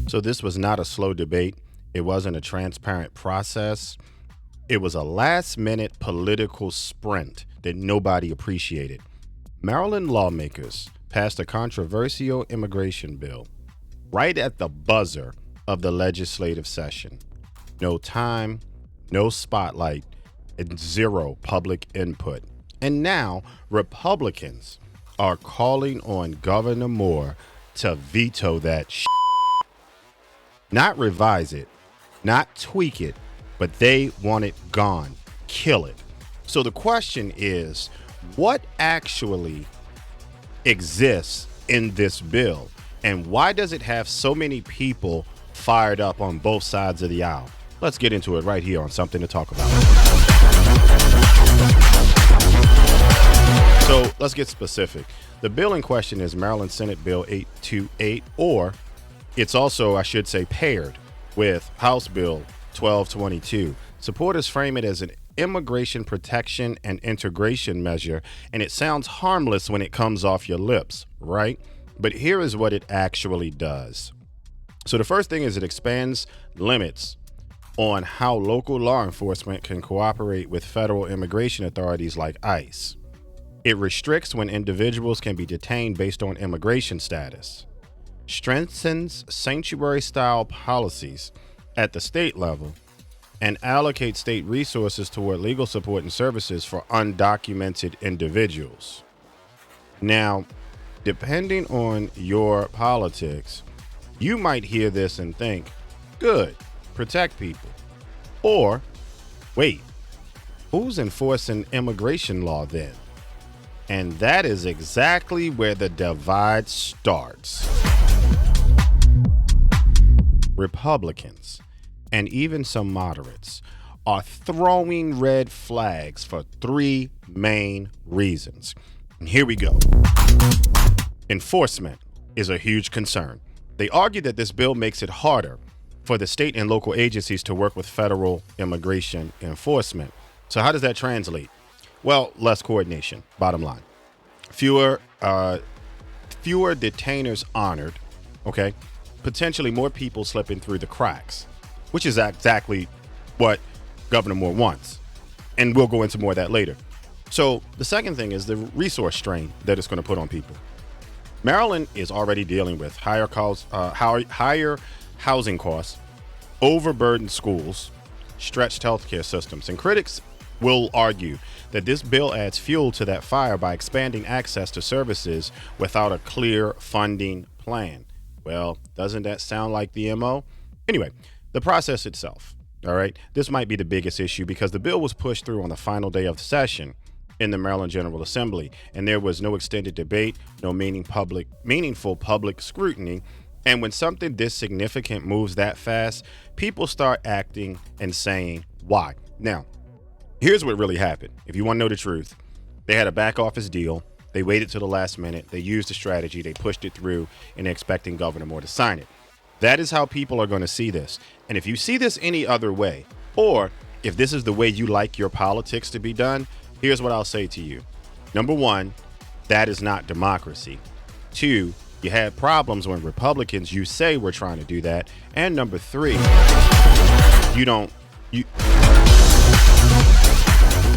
So this was not a slow debate. It wasn't a transparent process. It was a last-minute political sprint that nobody appreciated. Maryland lawmakers passed a controversial immigration bill right at the buzzer of the legislative session. No time, no spotlight, and zero public input. And now Republicans are calling on Governor Moore to veto that not revise it, not tweak it, but they want it gone, kill it. So the question is, what actually exists in this bill, and why does it have so many people fired up on both sides of the aisle? Let's get into it right here on Something to Talk About. So let's get specific. The bill in question is Maryland Senate Bill 828, or it's also, I should say, paired with House Bill 1222. Supporters frame it as an immigration protection and integration measure, and it sounds harmless when it comes off your lips, right? But here is what it actually does. So the first thing is it expands limits on how local law enforcement can cooperate with federal immigration authorities like ICE. It restricts when individuals can be detained based on immigration status, strengthens sanctuary-style policies at the state level, and allocates state resources toward legal support and services for undocumented individuals. Now, depending on your politics, you might hear this and think, good, protect people. Or, wait, who's enforcing immigration law then? And that is exactly where the divide starts. Republicans, and even some moderates, are throwing red flags for three main reasons. And here we go. Enforcement is a huge concern. They argue that this bill makes it harder for the state and local agencies to work with federal immigration enforcement. So how does that translate? Well, less coordination, bottom line. Fewer detainers honored, okay? Potentially more people slipping through the cracks, which is exactly what Governor Moore wants. And we'll go into more of that later. So the second thing is the resource strain that it's going to put on people. Maryland is already dealing with higher housing costs, overburdened schools, stretched healthcare systems, and critics will argue that this bill adds fuel to that fire by expanding access to services without a clear funding plan. Well, doesn't that sound like the MO? Anyway, the process itself, all right, this might be the biggest issue because the bill was pushed through on the final day of the session in the Maryland General Assembly, and there was no extended debate, no meaningful public scrutiny. And when something this significant moves that fast, people start acting and saying, why? Now, here's what really happened. If you want to know the truth, they had a back office deal. They waited till the last minute. They used a strategy. They pushed it through, and they're expecting Governor Moore to sign it. That is how people are going to see this. And if you see this any other way, or if this is the way you like your politics to be done, here's what I'll say to you. Number one, that is not democracy. Two, you had problems when Republicans, you say, were trying to do that. And number three,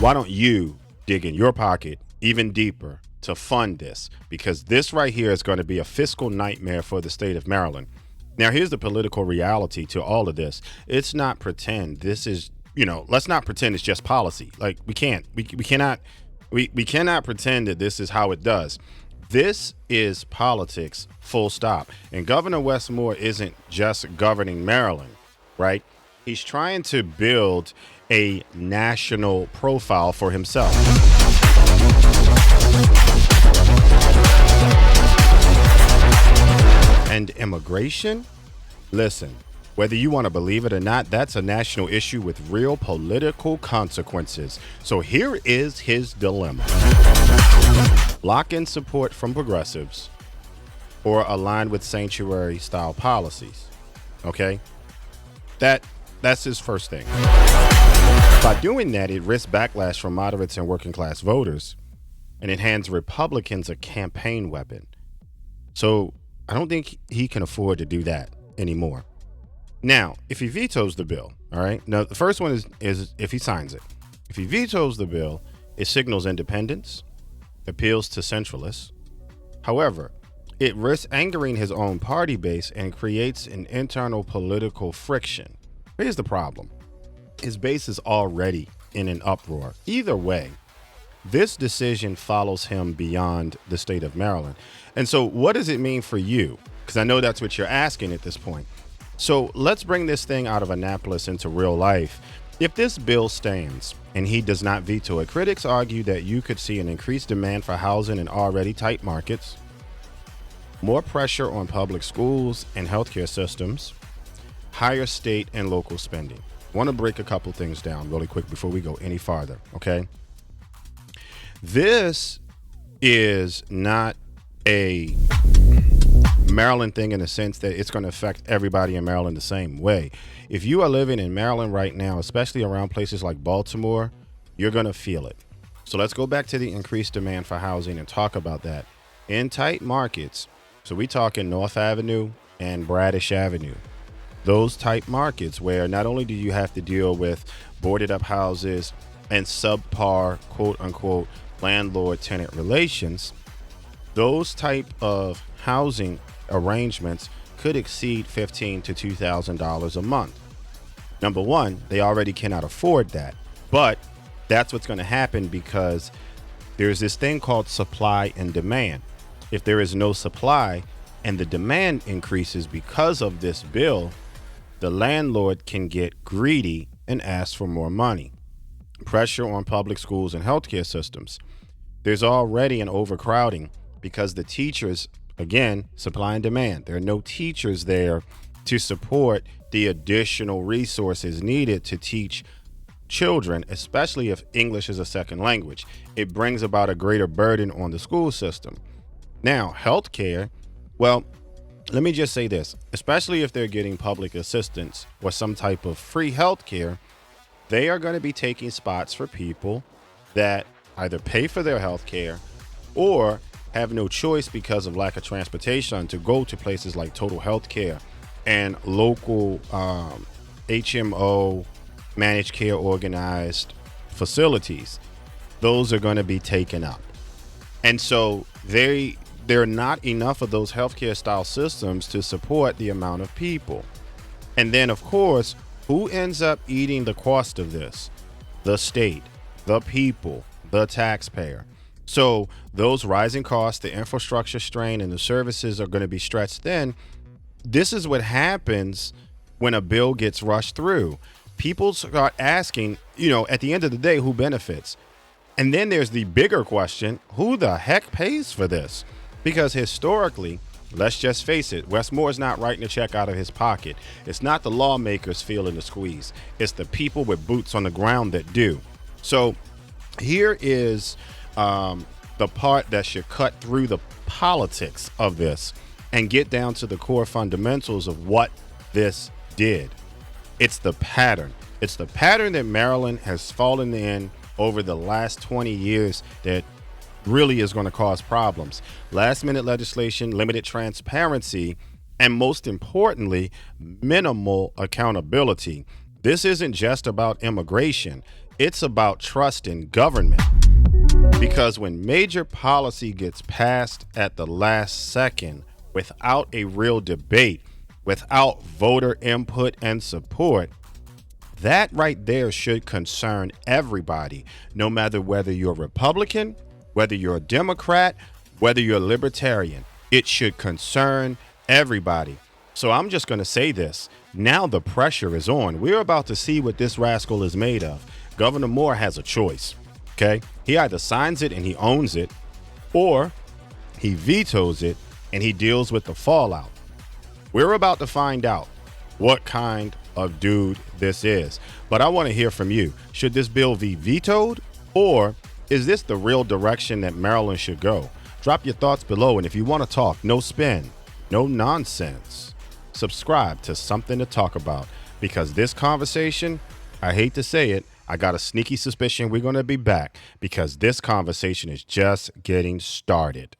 why don't you dig in your pocket even deeper to fund this? Because this right here is going to be a fiscal nightmare for the state of Maryland. Now, here's the political reality to all of this. It's not pretend. This is, let's not pretend it's just policy. Like we cannot pretend that this is how it does. This is politics, full stop. And Governor Wes Moore isn't just governing Maryland, right? He's trying to build a national profile for himself. And immigration? Listen, whether you want to believe it or not, that's a national issue with real political consequences. So here is his dilemma. Lock in support from progressives or align with sanctuary-style policies. Okay? That's his first thing. By doing that, it risks backlash from moderates and working-class voters, and it hands Republicans a campaign weapon. So I don't think he can afford to do that. anymore. Now, if he vetoes the bill, all right. Now, the first one is if he signs it. If he vetoes the bill, it signals independence, appeals to centralists. However, it risks angering his own party base and creates an internal political friction. Here's the problem. His base is already in an uproar. Either way, this decision follows him beyond the state of Maryland. And so what does it mean for you? Because I know that's what you're asking at this point. So let's bring this thing out of Annapolis into real life. If this bill stands and he does not veto it, critics argue that you could see an increased demand for housing in already tight markets, more pressure on public schools and healthcare systems, higher state and local spending. I want to break a couple things down really quick before we go any farther, okay? This is not a Maryland thing in the sense that it's going to affect everybody in Maryland the same way. If you are living in Maryland right now, especially around places like Baltimore, you're going to feel it. So let's go back to the increased demand for housing and talk about that. In tight markets, so we talking North Avenue and Bradish Avenue, those tight markets where not only do you have to deal with boarded up houses and subpar, quote unquote, landlord-tenant relations, those type of housing arrangements could exceed $1,500 to $2,000 a month. Number one, they already cannot afford that, but that's what's going to happen because there's this thing called supply and demand. If there is no supply and the demand increases because of this bill, the landlord can get greedy and ask for more money. Pressure on public schools and healthcare systems. There's already an overcrowding because the teachers, again, supply and demand. There are no teachers there to support the additional resources needed to teach children, especially if English is a second language. It brings about a greater burden on the school system. Now, healthcare, well, let me just say this, especially if they're getting public assistance or some type of free healthcare, they are going to be taking spots for people that either pay for their healthcare or have no choice because of lack of transportation to go to places like Total Healthcare and local HMO, managed care organized facilities. Those are going to be taken up. And so there are not enough of those healthcare style systems to support the amount of people. And then, of course, who ends up eating the cost of this? The state, the people, the taxpayer. So those rising costs, the infrastructure strain, and the services are going to be stretched thin. This is what happens when a bill gets rushed through. People start asking, at the end of the day, who benefits? And then there's the bigger question, who the heck pays for this? Because historically, let's just face it, Wes Moore is not writing a check out of his pocket. It's not the lawmakers feeling the squeeze. It's the people with boots on the ground that do. So here is the part that should cut through the politics of this and get down to the core fundamentals of what this did. It's the pattern. It's the pattern that Maryland has fallen in over the last 20 years that really is going to cause problems. Last minute legislation, limited transparency, and most importantly, minimal accountability. This isn't just about immigration. It's about trust in government. Because when major policy gets passed at the last second without a real debate, without voter input and support, that right there should concern everybody, no matter whether you're Republican, whether you're a Democrat, whether you're a Libertarian. It should concern everybody. So I'm just going to say this. Now the pressure is on. We're about to see what this rascal is made of. Governor Moore has a choice. Okay? He either signs it and he owns it, or he vetoes it and he deals with the fallout. We're about to find out what kind of dude this is. But I want to hear from you. Should this bill be vetoed, or is this the real direction that Maryland should go? Drop your thoughts below, and if you want to talk, no spin, no nonsense, subscribe to Something to Talk About, because this conversation, I hate to say it, I got a sneaky suspicion we're going to be back, because this conversation is just getting started.